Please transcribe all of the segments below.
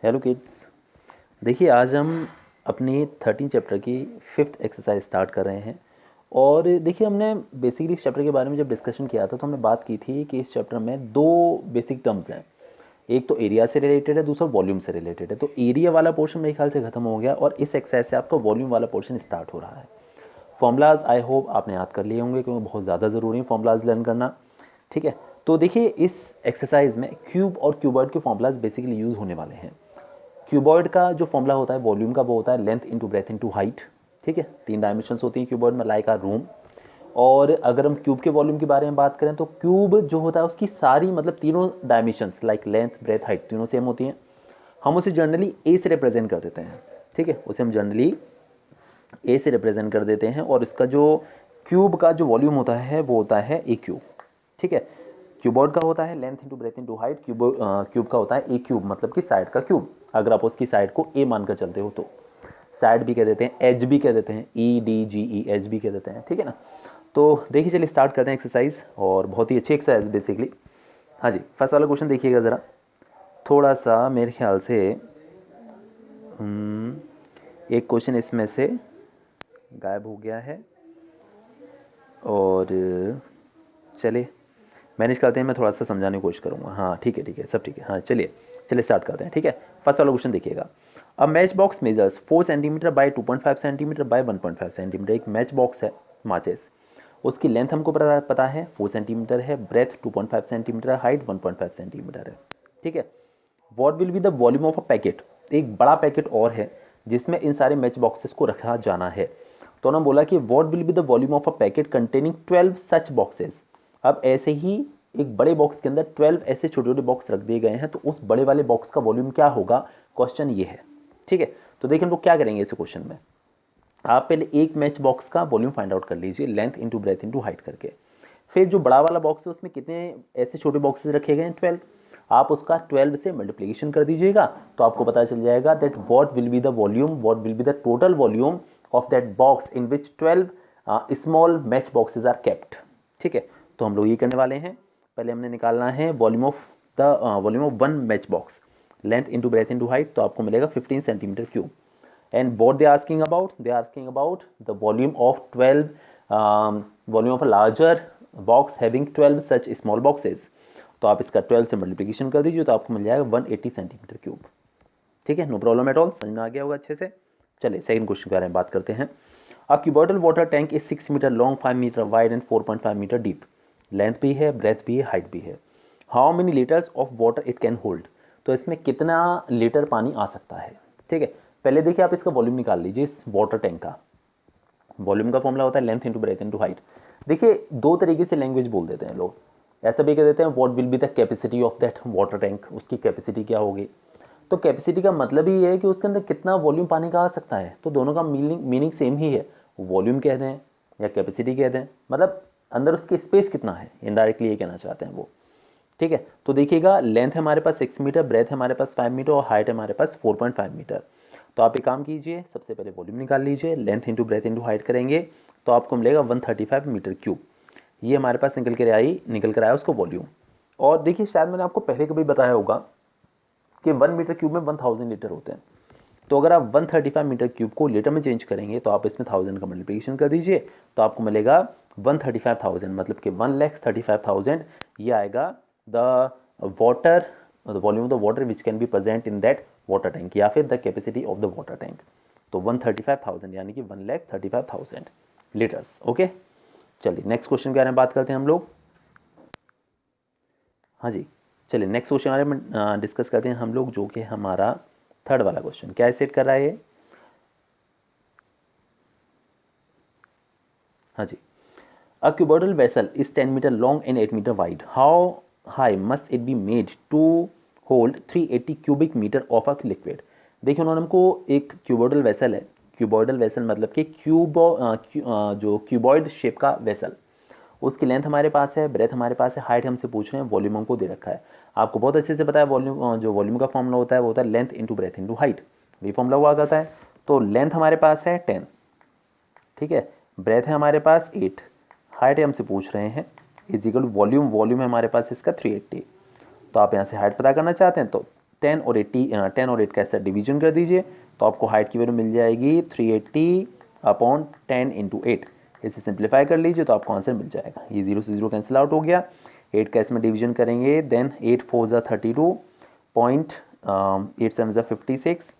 Hello kids. देखिए आज हम अपनी 13 चैप्टर की 5th एक्सरसाइज स्टार्ट कर रहे हैं। और देखिए हमने बेसिकली इस चैप्टर के बारे में जब डिस्कशन किया था तो हमने बात की थी कि इस चैप्टर में दो बेसिक टर्म्स हैं। एक तो एरिया से रिलेटेड है, दूसरा वॉल्यूम से रिलेटेड है। तो एरिया वाला पोर्शन मेरे ख्याल से ख़त्म हो गया और इस एक्सरसाइज से आपका वॉल्यूम वाला पोर्शन स्टार्ट हो रहा है। फॉर्मूलाज आई होप आपने याद कर लिए होंगे क्योंकि बहुत ज़्यादा ज़रूरी है फॉर्मूलाज लर्न करना। ठीक है, तो देखिए इस एक्सरसाइज में क्यूब और क्यूबॉइड के फॉर्मूलाज बेसिकली यूज़ होने वाले हैं। क्यूबॉइड का जो फॉर्मूला होता है वॉल्यूम का वो होता है length into breadth into height. ठीक है, 3 डायमेंशंस होती हैं क्यूबॉइड में, लाइक आ रूम। और अगर हम क्यूब के वॉल्यूम के बारे में बात करें तो क्यूब जो होता है उसकी सारी मतलब तीनों dimensions like length breadth height तीनों सेम होती हैं। हम उसे जनरली ए से रिप्रेजेंट कर देते हैं। ठीक है, उसे हम जनरली ए से रिप्रेजेंट कर देते हैं और इसका जो क्यूब का जो वॉल्यूम होता है वो होता है ए क्यूब। ठीक है, क्यूबॉइड का होता है length into breadth into height, cube का होता है ए क्यूब मतलब कि साइड का क्यूब। अगर आप उसकी साइड को ए मानकर चलते हो तो साइड भी कह देते हैं, एज भी कह देते हैं, ई डी जी ई एज भी कह देते हैं। ठीक है ना, तो देखिए चलिए स्टार्ट करते हैं एक्सरसाइज। और बहुत ही अच्छी एक्सरसाइज बेसिकली। हाँ जी, फर्स्ट वाला क्वेश्चन देखिएगा ज़रा। थोड़ा सा मेरे ख्याल से एक क्वेश्चन इसमें से गायब हो गया है और चलिए मैनेज करते हैं। मैं थोड़ा सा समझाने की कोशिश करूँगा। हाँ ठीक है, ठीक है, सब ठीक है। हाँ चलिए चलिए स्टार्ट करते हैं। ठीक है, फर्स्ट वाला क्वेश्चन देखिएगा। अब match box measures 4 centimetre bye 2.5 centimetre bye 1.5 centimetre. एक मैच बॉक्स है माचिस, उसकी लेंथ हमको पता है 4 सेंटीमीटर है, ब्रेथ 2.5 सेंटीमीटर है, हाइट 1.5 सेंटीमीटर है। ठीक है, what will be the volume of a packet. एक बड़ा पैकेट और है जिसमें इन सारे मैच बॉक्सेस को रखा जाना है। तो उन्होंने बोला कि what will be the volume of a packet containing 12 such boxes. अब ऐसे ही एक बड़े बॉक्स के अंदर 12 ऐसे छोटे छोटे बॉक्स रख दिए गए हैं, तो उस बड़े वाले बॉक्स का वॉल्यूम क्या होगा, क्वेश्चन ये है। ठीक है, तो देखिए हम लोग क्या करेंगे इस क्वेश्चन में। आप पहले एक मैच बॉक्स का वॉल्यूम फाइंड आउट कर लीजिए length into breadth into height करके। फिर जो बड़ा वाला बॉक्स है उसमें कितने ऐसे छोटे बॉक्सेस रखे गए हैं, 12। आप उसका 12 से मल्टीप्लिकेशन कर दीजिएगा तो आपको पता चल जाएगा that what will be the volume, what will be the total volume of that box in which 12 small match boxes are kept. ठीक है, तो हम लोग ये करने वाले हैं। पहले हमने निकालना है volume of volume of one match box, length into breadth into height, तो आपको मिलेगा 15 centimetre cube. And what they are asking about, they are asking about the volume of 12 volume of a larger box having 12 such small boxes। तो आप इसका 12 से multiplication कर दीजिए तो आपको मिल जाएगा 180 सेंटीमीटर क्यूब। ठीक है, नो प्रॉब्लम एट ऑल, समझ में आ गया होगा अच्छे से। चलिए सेकंड क्वेश्चन के बारे में बात करते हैं। A cuboidal water tank is 6 metre long, 5 metre wide and 4.5 metre deep. Length भी है, ब्रेथ भी है, हाइट भी है। How many litres of water it can hold. तो इसमें कितना लीटर पानी आ सकता है। ठीक है, पहले देखिए आप इसका वॉल्यूम निकाल लीजिए इस वाटर टैंक का। वॉल्यूम का फॉर्मूला होता है length into breadth into height. देखिए दो तरीके से लैंग्वेज बोल देते हैं लोग। ऐसा भी कह देते हैं what will be the capacity of that water tank, उसकी कैपेसिटी क्या होगी। तो कैपेसिटी का मतलब ही है कि उसके अंदर कितना वॉल्यूम पानी का आ सकता है, तो दोनों का मीनिंग सेम ही है। वॉल्यूम कह दें या कैपेसिटी कह दें, मतलब अंदर उसकी स्पेस कितना है, इनडायरेक्टली ये कहना चाहते हैं वो। ठीक है, तो देखिएगा लेंथ हमारे पास 6 मीटर, ब्रेथ हमारे पास 5 मीटर और हाइट हमारे पास 4.5 मीटर। तो आप एक काम कीजिए, सबसे पहले वॉल्यूम निकाल लीजिए, length into breadth into height करेंगे तो आपको मिलेगा 135 मीटर क्यूब। ये हमारे पास निकल कर आया उसको वॉल्यूम। और देखिए शायद मैंने आपको पहले कभी बताया होगा कि 1 मीटर क्यूब में 1000 लीटर होते हैं। तो अगर आप 135 मीटर क्यूब को लीटर में चेंज करेंगे तो आप इसमें 1000 का मल्टीप्लिकेशन कर दीजिए तो आपको मिलेगा 135,000, मतलब कि 1,35,000। ये आएगा the water, the volume of the water which can be present in that water tank, या फिर the capacity of the water tank. तो 135,000 यानी कि 1,35,000 लीटर्स। ओके, चलिए नेक्स्ट क्वेश्चन के बारे में बात करते हैं हम लोग। हाँ जी, चलिए नेक्स्ट क्वेश्चन बारे में डिस्कस करते हैं हम लोग, जो कि हमारा थर्ड वाला क्वेश्चन। क्या सेट कर रहा है ये। हाँ जी, a cuboidal vessel is 10 metre long and 8 metre wide. How high must it be made to hold 380 cubic metre of a liquid. देखिए उन्होंने हमको एक क्यूबॉइडल वेसल है, क्यूबॉइडल वेसल मतलब कि जो क्यूबॉइड शेप का वेसल, उसकी लेंथ हमारे पास है, ब्रेथ हमारे पास है, हाइट हमसे पूछ रहे हैं, वॉल्यूम हमको दे रखा है। आपको बहुत अच्छे से पता है वॉल्यूम, जो वॉल्यूम का फॉर्मूला होता है वो होता है length into breadth into height. वही फॉर्मूला हुआ करता है। तो लेंथ हमारे पास है 10, ठीक है, ब्रेथ है हमारे पास 8, हाइट हमसे पूछ रहे हैं इज इक्वल वॉल्यूम, वॉल्यूम है हमारे पास इसका 380। तो आप यहाँ से हाइट पता करना चाहते हैं तो 10 और 8 का ऐसा डिवीजन कर दीजिए तो आपको हाइट की वैल्यू मिल जाएगी 380 अपॉन 10 इंटू 8। इसे सिंप्लीफाई कर लीजिए तो आपको आंसर मिल जाएगा। ये 0 से 0 कैंसिल आउट हो गया। 8 का इसमें डिवीजन करेंगे, देन 8 4 ज़ा 32 पॉइंट 8 7 ज़ा 56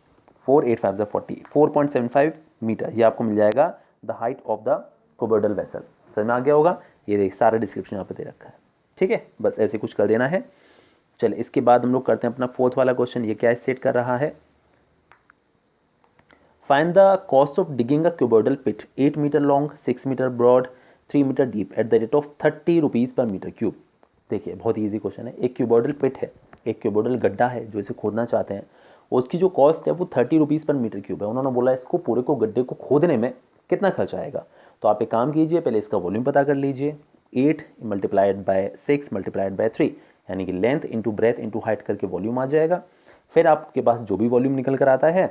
4 8 5 ज़ा 40 4.75 मीटर। ये आपको मिल जाएगा the height of the cuboidal vessel. समझ में आ गया होगा। ये देख सारा डिस्क्रिप्शन यहाँ पे दे रखा है, ठीक है, बस ऐसे कुछ कर देना है। चलिए इसके बाद हम लोग करते हैं अपना फोर्थ वाला क्वेश्चन। ये क्या स्टेट कर रहा है, find the cost of digging a cuboidal pit 8 metre long 6 metre broad 3 metre deep at the rate of 30 rupees per metre cube. देखिए बहुत ईजी क्वेश्चन है। एक क्यूबोइडल पिट है, एक क्यूबोइडल गड्ढा है जो इसे खोदना चाहते हैं, उसकी जो कॉस्ट है वो 30 रुपीज़ पर मीटर क्यूब है। उन्होंने बोला इसको पूरे को गड्ढे को खोदने में कितना खर्च आएगा। तो आप एक काम कीजिए, पहले इसका वॉल्यूम पता कर लीजिए। 8 मल्टीप्लाइड बाय 6 मल्टीप्लाइड बाय 3 यानी कि length into breadth into height करके वॉल्यूम आ जाएगा। फिर आपके पास जो भी वॉल्यूम निकल कर आता है,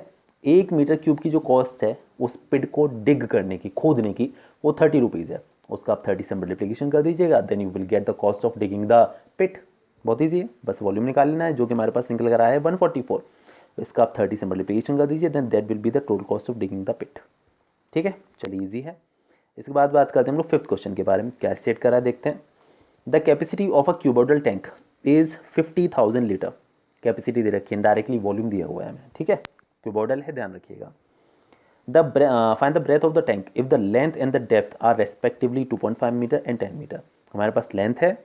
1 मीटर क्यूब की जो कॉस्ट है उस पिट को डिग करने की, खोदने की, वो 30 रुपीज़ है। उसका आप 30 से मल्टीप्लिकेशन कर दीजिएगा, then you will get the cost of digging the pit. बहुत ईजी है, बस वॉल्यूम निकाल लेना है जो कि हमारे पास निकल कर आया है 144। तो इसका आप 30 से मल्टीप्लिकेशन कर दीजिए, then that will be the total cost of digging the pit. ठीक है, चलिए ईजी है। इसके बाद बात करते हैं हम लोग फिफ्थ क्वेश्चन के बारे में। क्या स्टेट करा है देखते हैं। The capacity of a cuboidal tank is 50,000 litre. Capacity दे रखी है, डायरेक्टली वॉल्यूम दिया हुआ है हमें, ठीक है, क्यूबोइडल है, ध्यान रखिएगा। Find the breadth of the tank if the length and the depth are respectively 2.5 metre and 10 metre. हमारे पास लेंथ है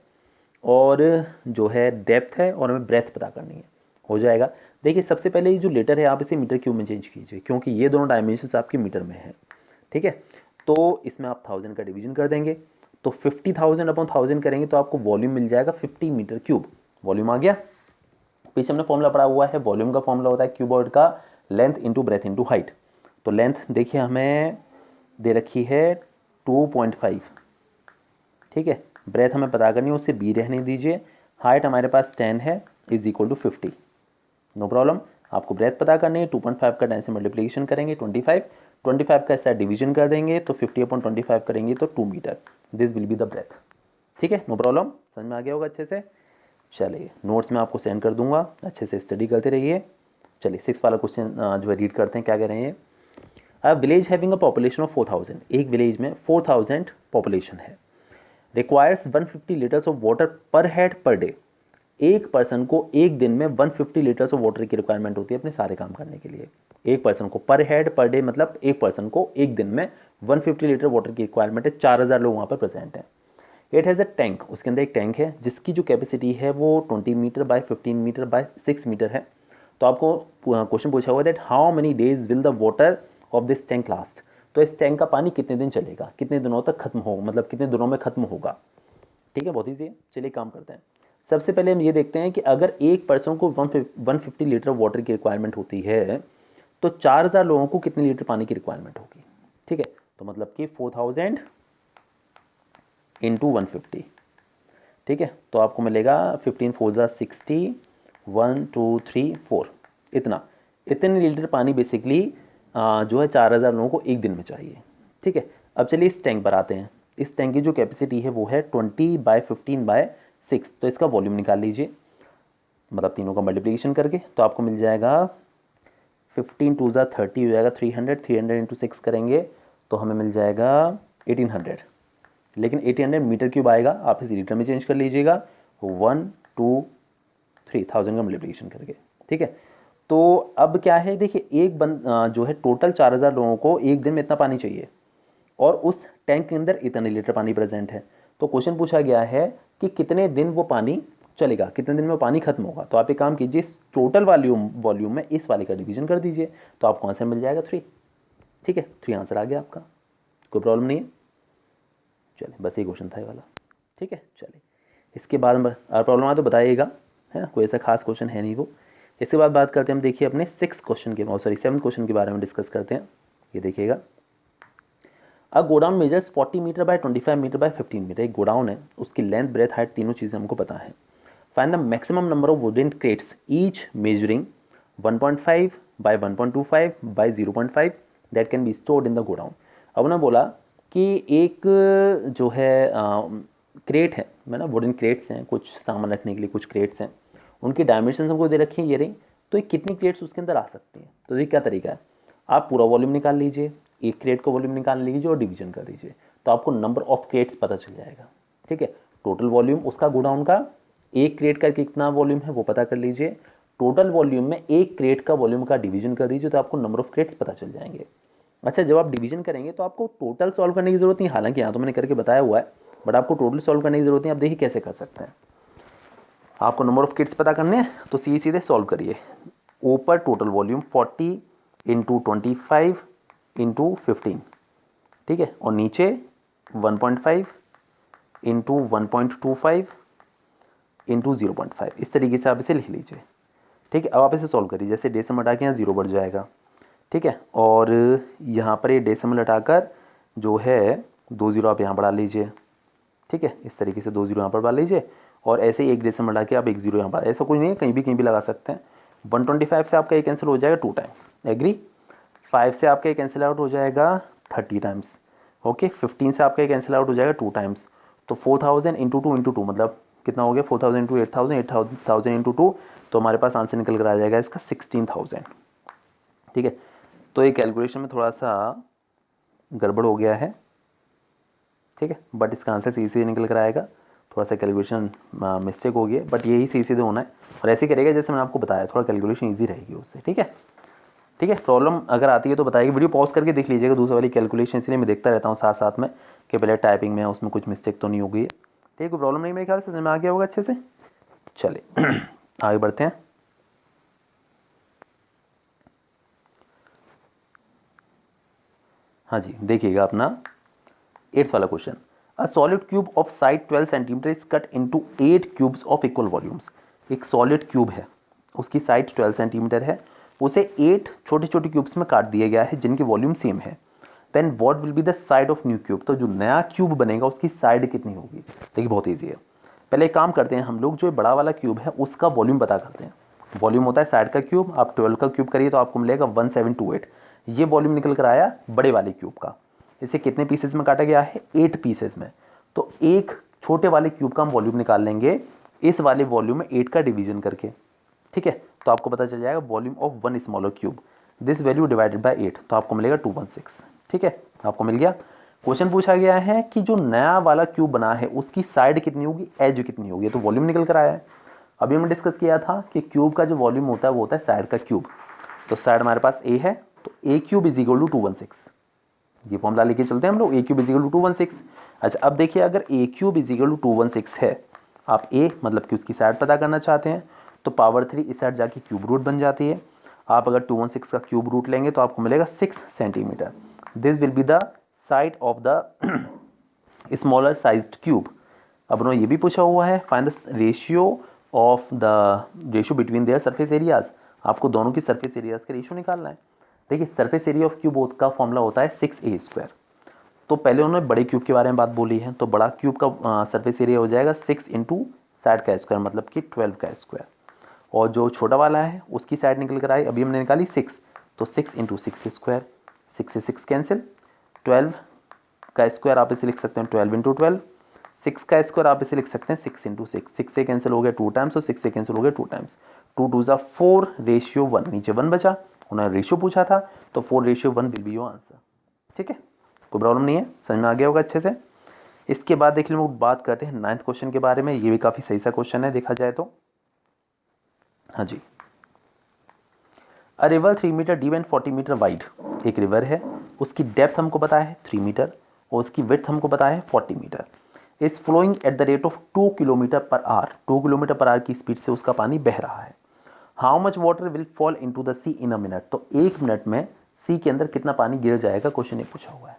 और जो है डेप्थ है और हमें ब्रेथ पता करनी है। हो जाएगा। देखिए सबसे पहले ये जो लीटर है आप इसे मीटर क्यूब में चेंज कीजिए क्योंकि ये दोनों डायमेंशंस आपके मीटर में है, ठीक है। तो इसमें आप 1000 का डिवीजन कर देंगे तो 50,000 अपॉन 1000 करेंगे तो आपको वॉल्यूम मिल जाएगा 50 मीटर क्यूब। वॉल्यूम आ गया। पीछे हमने फॉर्मूला पढ़ा हुआ है, वॉल्यूम का फॉर्मूला होता है क्यूबॉइड का length into breadth into height. तो लेंथ देखिए हमें दे रखी है 2.5, ठीक है। ब्रेथ हमें पता करनी है, उससे बी रहने दीजिए। हाइट हमारे पास 10 है, is equal to 50, no problem. आपको ब्रेथ पता करनी है, 2.5 का 10 से मल्टीप्लिकेशन करेंगे 25 का ऐसा डिवीजन कर देंगे तो 50 अपॉन 25 करेंगे तो 2 metre. This will be the breadth, ठीक है, नो प्रॉब्लम। समझ में आ गया होगा अच्छे से। चलिए नोट्स में आपको सेंड कर दूंगा, अच्छे से स्टडी करते रहिए। चलिए 6 वाला क्वेश्चन जो है रीड करते हैं, क्या कह रहे हैं। A village having a population of 4000, एक विलेज में 4000 पॉपुलेशन है, रिक्वायर्स 150 लीटर्स ऑफ वाटर पर हेड पर डे। एक पर्सन को एक दिन में 150 लीटर्स ऑफ वाटर की रिक्वायरमेंट होती है अपने सारे काम करने के लिए। एक पर्सन को पर हेड पर डे मतलब एक पर्सन को एक दिन में 150 लीटर वाटर की रिक्वायरमेंट है। 4000 लोग वहाँ पर प्रेजेंट हैं। इट हैज़ अ टैंक, उसके अंदर एक टैंक है जिसकी जो कैपेसिटी है वो 20 metre by 15 metre by 6 metre है। तो आपको क्वेश्चन पूछा हुआ that how many days will the water of this tank last. तो इस टैंक का पानी कितने दिन चलेगा, कितने दिनों तक खत्म हो, मतलब कितने दिनों में खत्म होगा, ठीक है, बहुत ईजी है। चलिए काम करते हैं। सबसे पहले हम ये देखते हैं कि अगर एक पर्सन को 150 लीटर वाटर की रिक्वायरमेंट होती है तो 4000 लोगों को कितने लीटर पानी की रिक्वायरमेंट होगी, ठीक है। तो मतलब कि 4000 इंटू 150, ठीक है। तो आपको मिलेगा 15 4 ज़ा 60 1 2 3 4, इतने लीटर पानी बेसिकली जो है 4000 लोगों को एक दिन में चाहिए, ठीक है। अब चलिए इस टैंक पर आते हैं। इस टैंक की जो कैपेसिटी है वो है 20 बाय 15 बाय 6। तो इसका वॉल्यूम निकाल लीजिए, मतलब तीनों का मल्टीप्लिकेशन करके तो आपको मिल जाएगा 15 2 ज़ा 30 हो जाएगा 300, 300 इंटू 6 करेंगे तो हमें मिल जाएगा 1800। लेकिन 1800 मीटर क्यूब आएगा, आप इसे लीटर में चेंज कर लीजिएगा 1 2 3000 का मल्टीप्लिकेशन करके, ठीक है। तो अब क्या है, देखिए एक जो है टोटल 4000 लोगों को एक दिन में इतना पानी चाहिए और उस टैंक के अंदर इतने लीटर पानी प्रेजेंट है। तो क्वेश्चन पूछा गया है कि कितने दिन वो पानी चलेगा, कितने दिन में पानी खत्म होगा। तो आप एक काम कीजिए, इस टोटल वॉल्यूम में इस वाले का डिवीजन कर दीजिए तो आपको आंसर मिल जाएगा 3, ठीक है। 3 आंसर आ गया आपका, कोई प्रॉब्लम नहीं है। चलिए बस ये क्वेश्चन था ये वाला, ठीक है। चलिए इसके बाद प्रॉब्लम आए तो बताइएगा, है कोई ऐसा खास क्वेश्चन है नहीं वो। इसके बाद बात करते हैं हम, देखिए अपने 6 क्वेश्चन के, सॉरी 7 क्वेश्चन के बारे में डिस्कस करते हैं। ये देखिएगा, a godown measures 40 metre by 25 metre by 15 metre. एक गोडाउन है, उसकी लेंथ ब्रेथ हाइट तीनों चीज़ें हमको पता है। Find the maximum number of wooden crates each measuring 1.5 by 1.25 by 0.5 that can be stored in the godown. अब उन्होंने बोला कि एक जो है क्रेट है, मतलब वुडन क्रेट्स हैं, कुछ सामान रखने के लिए कुछ क्रेट्स हैं, उनकी डायमेंशन हमको दे रखी है ये रही तो ये कितनी क्रेट्स उसके अंदर आ सकती हैं। तो ये क्या तरीका है, आप पूरा वॉल्यूम निकाल लीजिए, एक क्रेट का वॉल्यूम निकाल लीजिए और डिवीजन कर दीजिए, तो आपको नंबर ऑफ क्रेट्स पता चल जाएगा। ठीक है, टोटल वॉल्यूम उसका गुणा उनका एक क्रेट का कितना वॉल्यूम है वो पता कर लीजिए, टोटल वॉल्यूम में एक क्रेट का वॉल्यूम का डिवीजन कर दीजिए, तो आपको नंबर ऑफ क्रेट्स पता चल जाएंगे। अच्छा, जब आप डिवीजन करेंगे तो आपको टोटल सॉल्व करने की जरूरत नहीं, हालांकि यहाँ तो मैंने करके बताया हुआ है, बट आपको टोटल सॉल्व करने की जरूरत नहीं। आप देखिए कैसे कर सकते हैं। आपको नंबर ऑफ किट्स पता करने हैं तो सीधे सॉल्व करिए। ऊपर टोटल वॉल्यूम 40 इंटू 25 इंटू 15, ठीक है, और नीचे 1.5 इंटू 1.25 इंटू 0.5, इस तरीके से आप इसे लिख लीजिए। ठीक है, अब आप इसे सॉल्व करिए। जैसे डेसिमल हटा के यहाँ 0 बढ़ जाएगा, ठीक है, और यहाँ पर ये डेसिमल हटाकर जो है 2 0 आप यहाँ बढ़ा लीजिए। ठीक है, इस तरीके से 2 0 यहाँ पर बढ़ा लीजिए, और ऐसे ही एक डेसिमल हटा के आप 1 0 यहाँ पर, ऐसा कुछ नहीं है, कहीं भी लगा सकते हैं। 125 से आपका ये कैंसिल हो जाएगा 2 टाइम्स, एग्री। 5 से आपका ये कैंसिल आउट हो जाएगा 30 टाइम्स, ओके। 15 से आपका ये कैंसिल आउट हो जाएगा 2 टाइम्स, तो 4000 इंटू 2 इंटू 2 मतलब कितना हो गया, 4000 इंटू 8000, 8000 इंटू 2, तो हमारे पास आंसर निकल कर आ जाएगा इसका 16000। ठीक है, तो ये कैलकुलेशन में थोड़ा सा गड़बड़ हो गया है, ठीक है, बट इसका आंसर सीधे निकल कर आएगा। थोड़ा सा कैलकुलेशन मिस्टेक हो गया, बट यही सीधे होना है, और ऐसे करेगा जैसे मैंने आपको बताया, थोड़ा कैलकुलेशन ईजी रहेगी उससे। ठीक है, ठीक है, प्रॉब्लम अगर आती है तो बताइए, वीडियो पॉज करके देख लीजिएगा दूसरी वाली कैलकुलेशन, इसलिए मैं देखता रहता हूँ साथ साथ में कि पहले टाइपिंग में उसमें कुछ मिस्टेक तो नहीं हो गई है। ठीक है, कोई प्रॉब्लम नहीं, मेरे ख्याल से समझ में आ गया होगा अच्छे से। चलिए आगे बढ़ते हैं। हाँ जी, देखिएगा अपना 8th वाला question. A solid cube of side 12 centimetre is cut into 8 cubes of equal volumes. एक सॉलिड क्यूब है, उसकी साइड 12 सेंटीमीटर है, उसे 8 छोटे छोटे क्यूब्स में काट दिया गया है जिनकी वॉल्यूम सेम है। Then what will be the side of new cube, तो जो नया क्यूब बनेगा उसकी साइड कितनी होगी। देखिए बहुत ईजी है, पहले एक काम करते हैं हम लोग, जो बड़ा वाला क्यूब है उसका वॉल्यूम पता करते हैं। वॉल्यूम होता है साइड का क्यूब, आप 12 का क्यूब करिए तो आपको मिलेगा 1728, ये वॉल्यूम निकल कर आया बड़े वाले क्यूब का। इसे कितने पीसेस में काटा गया है, 8 पीसेस में, तो एक छोटे वाले क्यूब का हम वॉल्यूम निकाल लेंगे इस वाले वॉल्यूम में 8 का डिवीजन करके। ठीक है, तो आपको पता चल जाएगा volume of one smaller cube, this value divided by 8, तो आपको मिलेगा 216। ठीक है, आपको मिल गया। क्वेश्चन पूछा गया है कि जो नया वाला क्यूब बना है उसकी साइड कितनी होगी, एज कितनी होगी, तो वॉल्यूम निकल कर आया है। अभी हमने डिस्कस किया था कि क्यूब का जो वॉल्यूम होता है वो होता है साइड का क्यूब, तो साइड हमारे पास ए है, तो ए क्यूब इज इक्वल टू 216, ये फॉर्मूला लेके चलते हैं हम लोग, ए क्यूब इज इक्वल टू 216। अच्छा, अब देखिए अगर ए क्यूब इज इक्वल टू 216 है, आप ए मतलब कि उसकी साइड पता करना चाहते हैं, तो पावर 3 इस साइड जाके क्यूब रूट बन जाती है। आप अगर 216 का क्यूब रूट लेंगे तो आपको मिलेगा 6 centimetre. This will be the side of the smaller sized cube. अब उन्होंने ये भी पूछा हुआ है, find the ratio between their surface areas, आपको दोनों की सरफेस एरियाज का रेशियो निकालना है। देखिए सरफेस एरिया ऑफ क्यूब का फॉर्मूला होता है 6a²। तो पहले उन्होंने बड़े क्यूब के बारे में बात बोली है, तो बड़ा क्यूब का सरफेस एरिया हो जाएगा 6 इंटू साइड का स्क्वायर, मतलब कि 12 का स्क्वायर, और जो छोटा वाला है उसकी साइड निकल कर आई, अभी हमने निकाली 6, तो 6 इंटू 6 स्क्वायर, 6 से 6 कैंसिल, 12 का स्क्वायर आप इसे लिख सकते हैं 12 इंटू 12, 6 का स्क्वायर आप इसे लिख सकते हैं 6 इंटू 6, 6 से कैंसिल हो गया 2 टाइम्स और 6 से कैंसिल हो गया 2 टाइम्स, 2 2 ज़ा 4 रेशियो 1, नीचे 1 बचा, उन्होंने रेशियो पूछा था, तो 4 ratio 1 will be your answer. ठीक है, कोई प्रॉब्लम नहीं है, समझ में आ गया होगा अच्छे से। इसके बाद देखिए लोग बात करते हैं 9th क्वेश्चन के बारे में, ये भी काफ़ी सही सा क्वेश्चन है देखा जाए तो। हाँ जी, a river 3 metre deep and 40 metre wide, एक रिवर है, उसकी डेप्थ हमको पता है 3 मीटर और उसकी विड्थ हमको पता है 40 metre, is flowing at the rate of 2 kilometre per hour, 2 kilometre per hour की स्पीड से उसका पानी बह रहा है। How much water will fall into the sea in a minute, तो 1 मिनट में सी के अंदर कितना पानी गिर जाएगा, क्वेश्चन ये पूछा हुआ है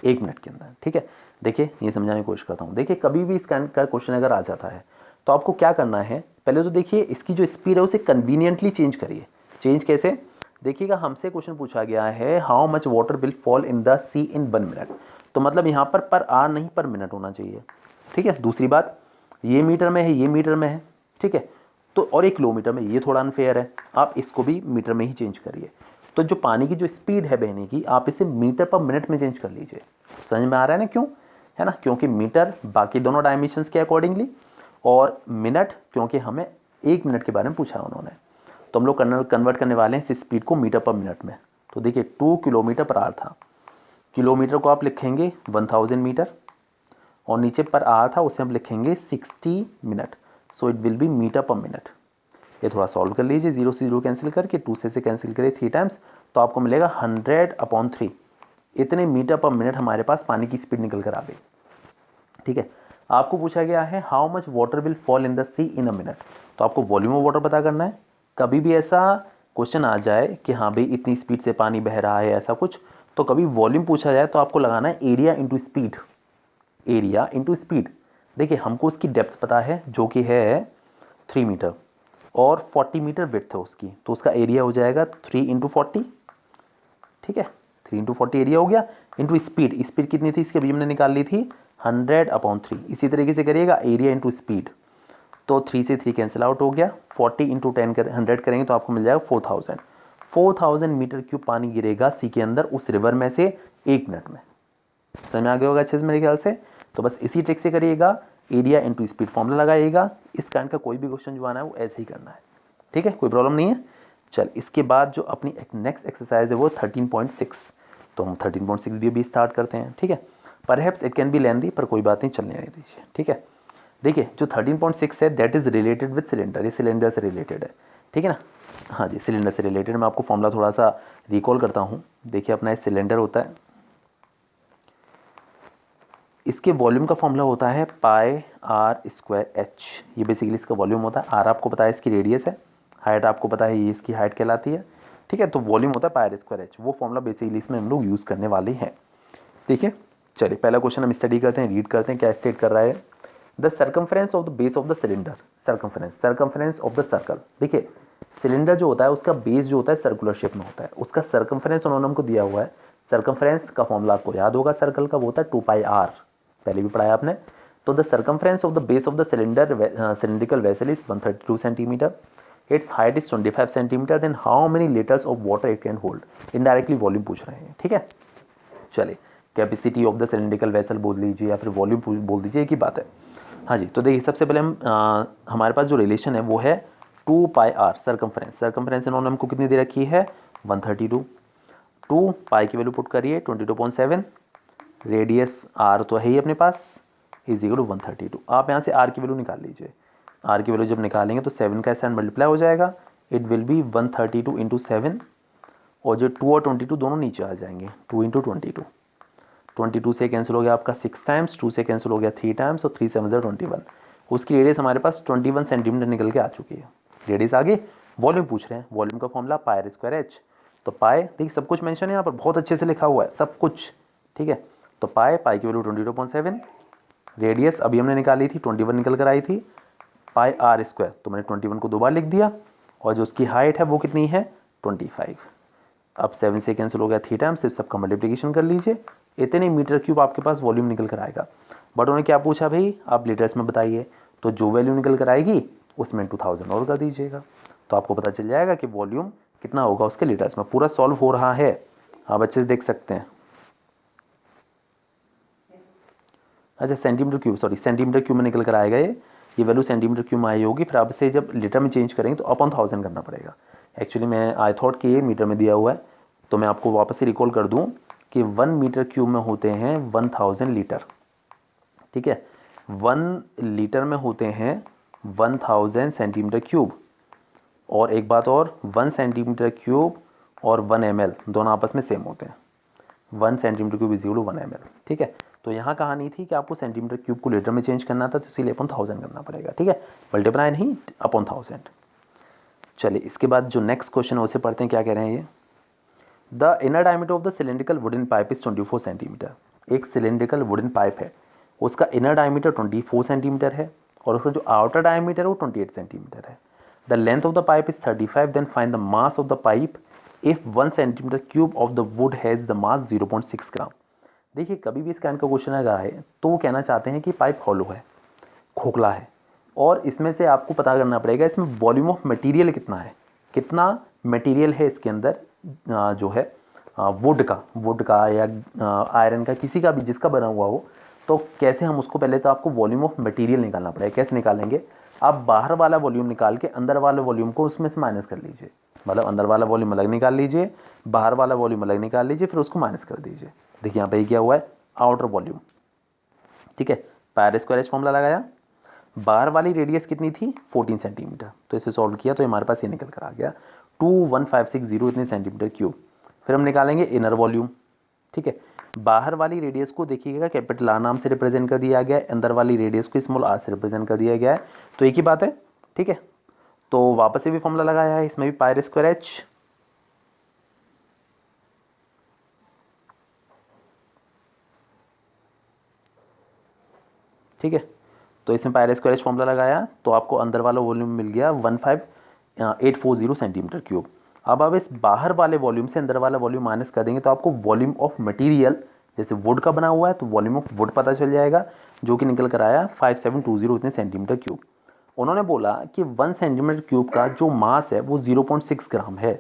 1 मिनट के अंदर। ठीक है, देखिए ये समझाने की कोशिश करता हूँ। देखिए कभी भी इस काइंड का क्वेश्चन अगर आ जाता है तो आपको क्या करना है, पहले तो देखिए इसकी जो स्पीड है उसे कन्वीनियंटली चेंज करिए। चेंज कैसे, देखिएगा हमसे क्वेश्चन पूछा गया है how much water will fall in the sea in 1 minute, तो मतलब यहाँ पर आवर नहीं पर मिनट होना चाहिए। ठीक है, दूसरी बात ये मीटर में है, ये मीटर में है, ठीक है, तो और 1 किलोमीटर में, ये थोड़ा अनफेयर है, आप इसको भी मीटर में ही चेंज करिए। तो जो पानी की जो स्पीड है बहने की, आप इसे मीटर पर मिनट में चेंज कर लीजिए। समझ में आ रहा है ना, क्यों, है ना, क्योंकि मीटर बाकी दोनों डायमेंशंस के अकॉर्डिंगली, और मिनट क्योंकि हमें 1 मिनट के बारे में पूछा उन्होंने। तो हम लोग कन्वर्ट करने वाले हैं इस स्पीड को मीटर पर मिनट में। तो देखिए 2 किलोमीटर पर आवर था, किलोमीटर को आप लिखेंगे 1000 मीटर और नीचे पर आवर था उसे हम लिखेंगे 60 minute. So it will be metre per minute. ये थोड़ा सॉल्व कर लीजिए, 0 से 0 कैंसिल करके 2 से कैंसिल करिए 3 टाइम्स, तो आपको मिलेगा 100/3। इतने मीटर पर मिनट हमारे पास पानी की स्पीड निकल कर आ गई। ठीक है, आपको पूछा गया है how much water will fall in the sea in a minute. तो आपको वॉल्यूम ऑफ वाटर पता करना है। कभी भी ऐसा क्वेश्चन आ जाए कि हाँ भाई इतनी स्पीड से पानी बह रहा है ऐसा कुछ, तो कभी वॉल्यूम पूछा जाए तो आपको लगाना है area into speed, area into speed. देखिए हमको उसकी डेप्थ पता है जो कि है 3 मीटर और 40 मीटर विड्थ है उसकी, तो उसका एरिया हो जाएगा 3 इंटू 40। ठीक है, 3 इंटू 40 एरिया हो गया, इंटू स्पीड, स्पीड कितनी थी इसके अभी हमने निकाल ली थी 100/3। इसी तरीके से करिएगा एरिया इंटू स्पीड, तो 3 से 3 कैंसिल आउट हो गया, 40 इंटू 100 करेंगे तो आपको मिल जाएगा 4000 मीटर क्यूब पानी गिरेगा सी के अंदर उस रिवर में से 1 मिनट में। समझ में आ गया होगा अच्छे से मेरे ख्याल से। तो बस इसी ट्रिक से करिएगा, एरिया इंटू स्पीड फॉर्मूला लगाइएगा। इस काइंड का कोई भी क्वेश्चन जो आना है वो ऐसे ही करना है। ठीक है, कोई प्रॉब्लम नहीं है। चल इसके बाद जो अपनी नेक्स्ट एक्सरसाइज है वो 13.6, तो हम 13.6 भी अभी स्टार्ट करते हैं। ठीक है, परहैप्स इट कैन बी लेंदी, पर कोई बात नहीं, चलने दीजिए। ठीक है, देखिए जो 13.6 है that is related with cylinder, ये सिलेंडर से रिलेटेड है। ठीक है ना, हाँ जी सिलेंडर से रिलेटेड। मैं आपको फॉर्मूला थोड़ा सा रिकॉल करता हूँ। देखिए अपना एक सिलेंडर होता है, इसके वॉल्यूम का फॉर्मूला होता है πr²h। ये बेसिकली इसका वॉल्यूम होता है। आर आपको पता है इसकी रेडियस है, हाइट आपको पता है ये इसकी हाइट कहलाती है। ठीक है, तो वॉल्यूम होता है πr²h। वो फॉर्मूला बेसिकली इसमें हम लोग यूज़ करने वाले हैं। ठीक है, चलिए पहला क्वेश्चन हम स्टडी करते हैं, रीड करते हैं क्या स्टेट कर रहा है। The circumference of the base of the cylinder, circumference of the circle. देखिए सिलेंडर जो होता है उसका बेस जो होता है सर्कुलर शेप में होता है, उसका सर्कमफ्रेंस उन्होंने हमको दिया हुआ है। सर्कमफ्रेंस का फॉर्मूला आपको याद होगा सर्कल का, वो होता है 2πr, पहले भी पढ़ाया आपने। तो the circumference of the base of the cylindrical vessel is 132 centimetre, its height is 25 centimetre, then how many litres of water it can hold. Indirectly volume पूछ रहे हैं। ठीक है, चलिए capacity of the cylindrical vessel बोल लीजिए या फिर वॉल्यूम बोल दीजिए, एक ही बात है। हाँ जी, तो देखिए सबसे पहले हम हमारे पास जो रिलेशन है वो है 2πr सर्कमफ्रेंस इन्होंने हमको कितनी दे रखी है 132। 2 पाई की वैल्यू पुट करिए 22.7, रेडियस r तो है ही अपने पास, इज इक्वल टू 132। आप यहाँ से r की वैल्यू निकाल लीजिए। r की वैल्यू जब निकालेंगे तो 7 का साइन मल्टीप्लाई हो जाएगा, इट विल बी 132 इंटू 7, और जो 2 और 22 दोनों नीचे आ जाएंगे, 2 इंटू 22। 22 से कैंसिल हो गया आपका 6 टाइम्स, 2 से कैंसिल हो गया 3 टाइम्स, और 3 7 21। उसकी रेडियस हमारे पास 21 सेंटीमीटर निकल के आ चुकी है। रेडियस आगे, वॉल्यूम पूछ रहे हैं, वॉल्यूम का फॉर्मूला πr²h। तो पाई देखिए सब कुछ मेंशन है यहाँ पर, बहुत अच्छे से लिखा हुआ है सब कुछ। ठीक है, तो पाई की वैल्यू 22.7, रेडियस अभी हमने निकाली थी 21 निकल कर आई थी, πr², तो मैंने 21 को 2 बार लिख दिया, और जो उसकी हाइट है वो कितनी है 25। अब 7 से कैंसिल हो गया 3 टाइम्स, सिर्फ सबका मल्टीप्लिकेशन कर लीजिए, इतने मीटर क्यूब आपके पास वॉल्यूम निकल कर आएगा। बट उन्होंने क्या पूछा भाई आप लीटर्स में बताइए, तो जो वैल्यू निकल कर आएगी उसमें 2000 और कर दीजिएगा, तो आपको पता चल जाएगा कि वॉल्यूम कितना होगा उसके लीटर्स में। पूरा सॉल्व हो रहा है, आप अच्छे से देख सकते हैं। अच्छा सेंटीमीटर क्यूब में निकल कर आएगा ये वैल्यू सेंटीमीटर क्यूब में आई होगी, फिर आप इसे जब लीटर में चेंज करेंगे तो अपॉन 1000 करना पड़ेगा। एक्चुअली मैं आई थॉट कि ये मीटर में दिया हुआ है, तो मैं आपको वापस से रिकॉल कर दूं कि 1 मीटर क्यूब में होते हैं 1000 लीटर। ठीक है, 1 लीटर में होते हैं 1000 सेंटीमीटर क्यूब, और एक बात और 1 सेंटीमीटर क्यूब और 1 ml दोनों आपस में सेम होते हैं। 1 centimetre cube is equal to 1 ml। ठीक है, तो यहाँ कहानी थी कि आपको सेंटीमीटर क्यूब को लीटर में चेंज करना था, तो इसीलिए अपॉन 1000 करना पड़ेगा। ठीक है, मल्टीप्लाई नहीं, अपॉन 1000। चलिए इसके बाद जो नेक्स्ट क्वेश्चन है उसे पढ़ते हैं, क्या कह रहे हैं ये। The inner diameter of the cylindrical wooden pipe is 24 centimetre. एक सिलेंड्रिकल वुडन पाइप है, उसका इनर डायमीटर 24 सेंटीमीटर है, और उसका जो आउटर डायमीटर है वो 28 सेंटीमीटर है। The length of the pipe is 35, then find the mass of the pipe if 1 centimetre cube of the wood has the mass 0.6 gram. देखिए कभी भी इस काइंड का क्वेश्चन अगर आए तो वो कहना चाहते हैं कि पाइप हॉलो है, खोखला है, और इसमें से आपको पता करना पड़ेगा इसमें वॉल्यूम ऑफ मटेरियल कितना है, कितना मटेरियल है इसके अंदर जो है वुड का या आयरन का, किसी का भी जिसका बना हुआ हो, तो कैसे हम उसको, पहले तो आपको वॉल्यूम ऑफ मटेरियल निकालना पड़ेगा। कैसे निकालेंगे, आप बाहर वाला वॉल्यूम निकाल के अंदर वाले वॉल्यूम को उसमें से माइनस कर लीजिए, मतलब अंदर वाला वॉल्यूम अलग निकाल लीजिए, बाहर वाला वॉल्यूम अलग निकाल लीजिए, फिर उसको माइनस कर दीजिए। देखिए यहाँ पे क्या हुआ है, आउटर वॉल्यूम, ठीक है। पाई स्क्वायर एच फॉर्मूला लगाया, बाहर वाली रेडियस कितनी थी 14 सेंटीमीटर, तो इसे सॉल्व किया तो हमारे पास ये निकल कर आ गया 21560 इतने सेंटीमीटर क्यूब। फिर हम निकालेंगे इनर वॉल्यूम, ठीक है। बाहर वाली रेडियस को देखिएगा कैपिटल आर नाम से रिप्रेजेंट कर दिया गया है, अंदर वाली रेडियस को स्मॉल आर से रिप्रेजेंट कर दिया गया है, तो एक ही बात है, ठीक है। तो वापस से भी फॉर्मूला लगाया है, इसमें भी पाई स्क्वायर एच, ठीक है। तो इसमें पाई स्क्वायर एच फॉर्मूला लगाया तो आपको अंदर वाला वॉल्यूम मिल गया 15840 सेंटीमीटर क्यूब। अब आप इस बाहर वाले वॉल्यूम से अंदर वाला वॉल्यूम माइनस कर देंगे तो आपको वॉल्यूम ऑफ मटेरियल, जैसे वुड का बना हुआ है तो वॉल्यूम ऑफ वुड पता चल जाएगा, जो कि निकल कर आया 5720 इतने सेंटीमीटर क्यूब। उन्होंने बोला कि 1 सेंटीमीटर क्यूब का जो मास है वो 0.6 ग्राम है,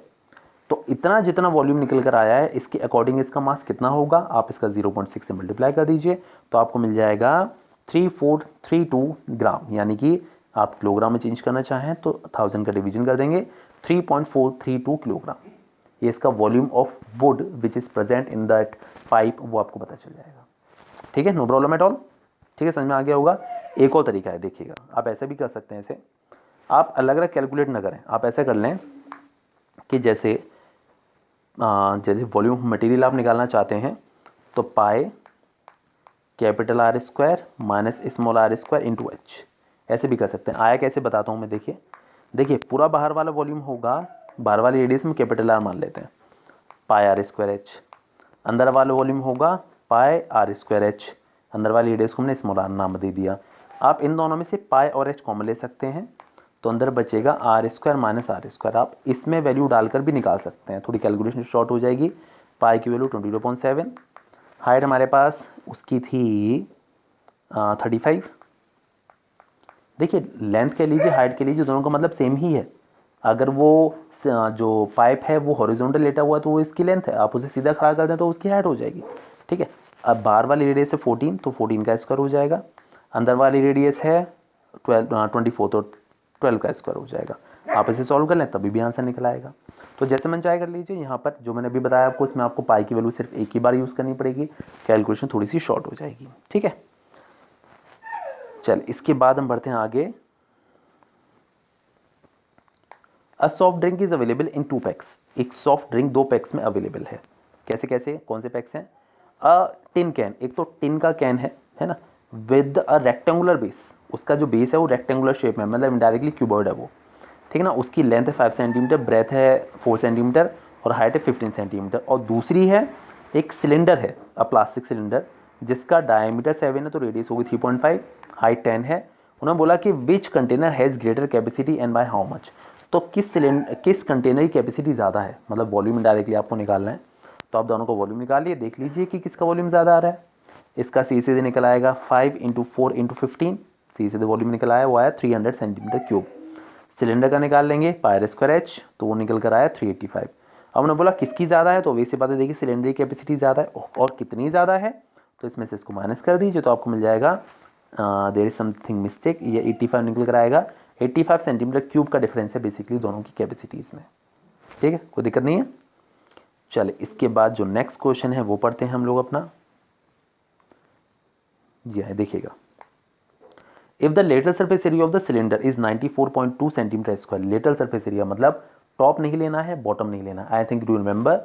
तो इतना जितना वॉल्यूम निकल कर आया है इसके अकॉर्डिंग इसका मास कितना होगा, आप इसका 0.6 से मल्टीप्लाई कर दीजिए तो आपको मिल जाएगा 3432 ग्राम, यानी कि आप किलोग्राम में चेंज करना चाहें तो 1000 का डिवीजन कर देंगे, 3.432 किलोग्राम। ये इसका volume of would which is present in that pipe वो आपको पता चल जाएगा, ठीक है। नो प्रॉब्लम एट ऑल, ठीक है, समझ में आ गया होगा। एक और तरीका है, देखिएगा, आप ऐसे भी कर सकते हैं, इसे आप अलग अलग कैलकुलेट ना करें, आप ऐसे कर लें कि जैसे वॉल्यूम मटेरियल आप निकालना चाहते हैं तो pi capital R square minus small R square into H, ऐसे भी कर सकते हैं। आया कैसे बताता हूँ मैं, देखिए पूरा बाहर वाला वॉल्यूम होगा, बाहर वाली रेडियस में कैपिटल आर मान लेते हैं, पाई आर स्क्वायर एच, अंदर वाला वॉल्यूम होगा पाई आर स्क्वायर एच, अंदर वाली रेडियस को हमने स्मॉल आर नाम दे दिया। आप इन दोनों में से पाई और एच कॉमन ले सकते हैं तो अंदर बचेगा R square minus R square, आप इसमें वैल्यू डालकर भी निकाल सकते हैं, थोड़ी कैलकुलेशन शॉर्ट हो जाएगी। पाई की वैल्यू 22.7, हाइट हमारे पास उसकी थी 35, देखिए लेंथ के लीजिए हाइट के लीजिए दोनों का मतलब सेम ही है, अगर वो जो पाइप है वो हॉरिजॉन्टल लेटा हुआ है तो वो इसकी लेंथ है, आप उसे सीधा खड़ा कर दें तो उसकी हाइट हो जाएगी, ठीक है। अब बाहर वाली रेडियस है 14 तो 14 का स्क्वायर हो जाएगा, अंदर वाली रेडियस है 24 तो 12 का स्क्वायर हो जाएगा। आप इसे सॉल्व कर लें तभी भी आंसर निकल आएगा। तो जैसे मन चाहे कर लीजिए, यहाँ पर जो मैंने अभी बताया आपको इसमें आपको पाई की वैल्यू सिर्फ एक ही बार यूज़ करनी पड़ेगी, कैलकुलेशन थोड़ी सी शॉर्ट हो जाएगी, ठीक है। चल इसके बाद हम बढ़ते हैं आगे। A soft drink is available in 2 PACS, एक सॉफ्ट ड्रिंक 2 पैक्स में अवेलेबल है, कैसे कैसे कौन से पैक्स हैं। अ टिन कैन, एक तो टिन का कैन है ना, विद अ रेक्टेंगुलर बेस, उसका जो बेस है वो रेक्टेंगुलर शेप में, मतलब इनडायरेक्टली क्यूबॉइड है वो, ठीक है ना। उसकी लेंथ है 5 सेंटीमीटर, ब्रेथ है 4 सेंटीमीटर और हाइट है 15 सेंटीमीटर। और दूसरी है एक सिलेंडर है, अ प्लास्टिक सिलेंडर, जिसका डायमीटर 7 है तो रेडियस होगी 3.5, हाइट 10 है। उन्होंने बोला कि which container has greater capacity and by how much, तो किस कंटेनर की कैपेसिटी ज़्यादा है, मतलब वॉल्यूम डायरेक्टली आपको निकालना है। तो आप दोनों को वॉल्यूम निकालिए, देख लीजिए कि किसका वॉल्यूम ज़्यादा आ रहा है। इसका सी से निकल आएगा 5 × 4 × 15, सी से वॉल्यूम निकल आया वो आया 300 सेंटीमीटर क्यूब। सिलेंडर का निकाल लेंगे पाई स्क्वायर एच, तो वो निकल कर आया 385। अब उन्होंने बोला किसकी ज़्यादा है, तो वैसे बात है, देखिए सिलेंडर की कैपेसिटी ज़्यादा है और कितनी ज़्यादा है, तो इसमें से इसको माइनस कर दीजिए तो आपको मिल जाएगा देयर इज समथिंग मिस्टेक, ये 85 निकल कर आएगा। 85 सेंटीमीटर क्यूब का डिफरेंस है बेसिकली दोनों की कैपेसिटीज़ में, ठीक है, कोई दिक्कत नहीं है। चले इसके बाद जो नेक्स्ट क्वेश्चन है वो पढ़ते हैं हम लोग अपना। जी है, देखिएगा, if the lateral surface area of the cylinder is 94.2 centimetre square, lateral surface area मतलब टॉप नहीं लेना है बॉटम नहीं लेना। आई थिंक यू रिमेंबर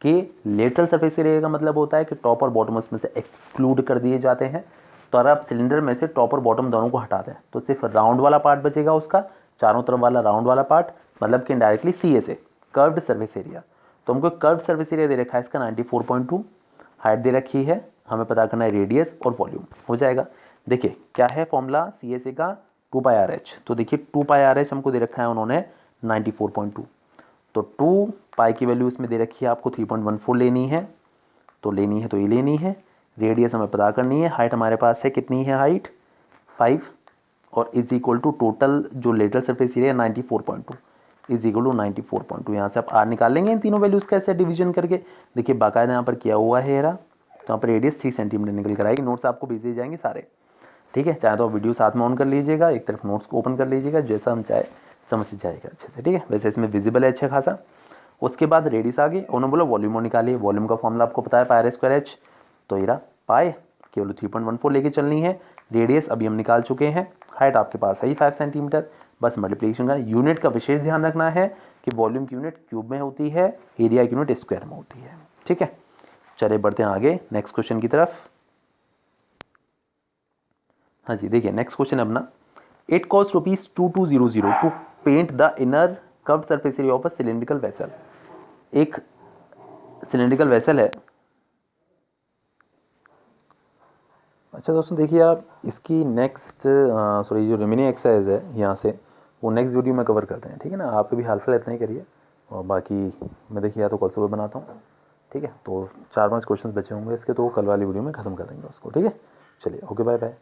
कि लेटरल सरफेस एरिया का मतलब होता है कि टॉप और बॉटम उसमें से एक्सक्लूड कर दिए जाते हैं। तो अगर आप सिलेंडर में से टॉप और बॉटम दोनों को हटा दें तो सिर्फ राउंड वाला पार्ट बचेगा, उसका चारों तरफ वाला राउंड वाला पार्ट, मतलब कि डायरेक्टली सी से कर्व्ड सर्फेस एरिया। तो हमको कर्व्ड सर्फेस एरिया दे रखा है इसका 94.2, हाइट दे रखी है, हमें पता करना है रेडियस और वॉल्यूम, हो जाएगा। देखिए क्या है फॉर्मूला सी एस ए का 2πRh, तो देखिए 2πRh हमको दे रखा है उन्होंने 94.2, तो 2 पाई की वैल्यू इसमें दे रखी है आपको 3.14 लेनी है, तो लेनी है तो ये लेनी है, रेडियस हमें पता करनी है, हाइट हमारे पास है कितनी है हाइट 5 और इज इक्वल टू टोटल जो lateral surface area 94.2 is equal to 94.2। यहाँ से आप आर निकाल लेंगे इन तीनों वैल्यूज़ का ऐसे डिवीजन करके। देखिए बाकायदा यहाँ पर किया हुआ है, तो यहाँ पर रेडियस 3 सेंटीमीटर निकल कर आएगी, नोट्स आपको भेजे जाएंगे सारे। ठीक है। चाहे तो आप वीडियो साथ में ऑन कर लीजिएगा, एक तरफ नोट्स को ओपन कर लीजिएगा, जैसा हम चाहे समझ से जाएगा अच्छे से, ठीक है। वैसे इसमें विजिबल है अच्छा खासा। उसके बाद रेडियस आ गई, उन्होंने बोला वॉल्यूम निकालिए। वॉल्यूम का फॉर्मूला आपको पता है पाई स्क्वायर एच, तो ये रहा पाई, केवल 3.14 लेके चलनी है। रेडियस अभी हम निकाल चुके हैं, हाइट आपके पास है ही 5 सेंटीमीटर, बस मल्टीप्लिकेशन का। यूनिट का विशेष ध्यान रखना है कि वॉल्यूम की यूनिट क्यूब में होती है, एरिया की यूनिट स्क्वायर में होती है, ठीक है। चलिए बढ़ते हैं आगे नेक्स्ट क्वेश्चन की तरफ। हाँ जी, देखिए नेक्स्ट क्वेश्चन अपना, it cost ₹2200 to paint the inner curve surface area of a cylindrical vessel. एक सिलेंड्रिकल वेसल है। अच्छा दोस्तों देखिए आप इसकी नेक्स्ट सॉरी जो रिमेनिंग एक्सरसाइज है यहाँ से, वो नेक्स्ट वीडियो में कवर करते हैं, ठीक है ना। आप भी हाल फिलहाल इतना ही करिए, और बाकी मैं देखिए या तो कल सुबह बनाता हूँ, ठीक है। तो 4-5 क्वेश्चन बचे होंगे इसके, तो कल वाली वीडियो में ख़त्म कर देंगे उसको, ठीक है। चलिए ओके, बाय बाय।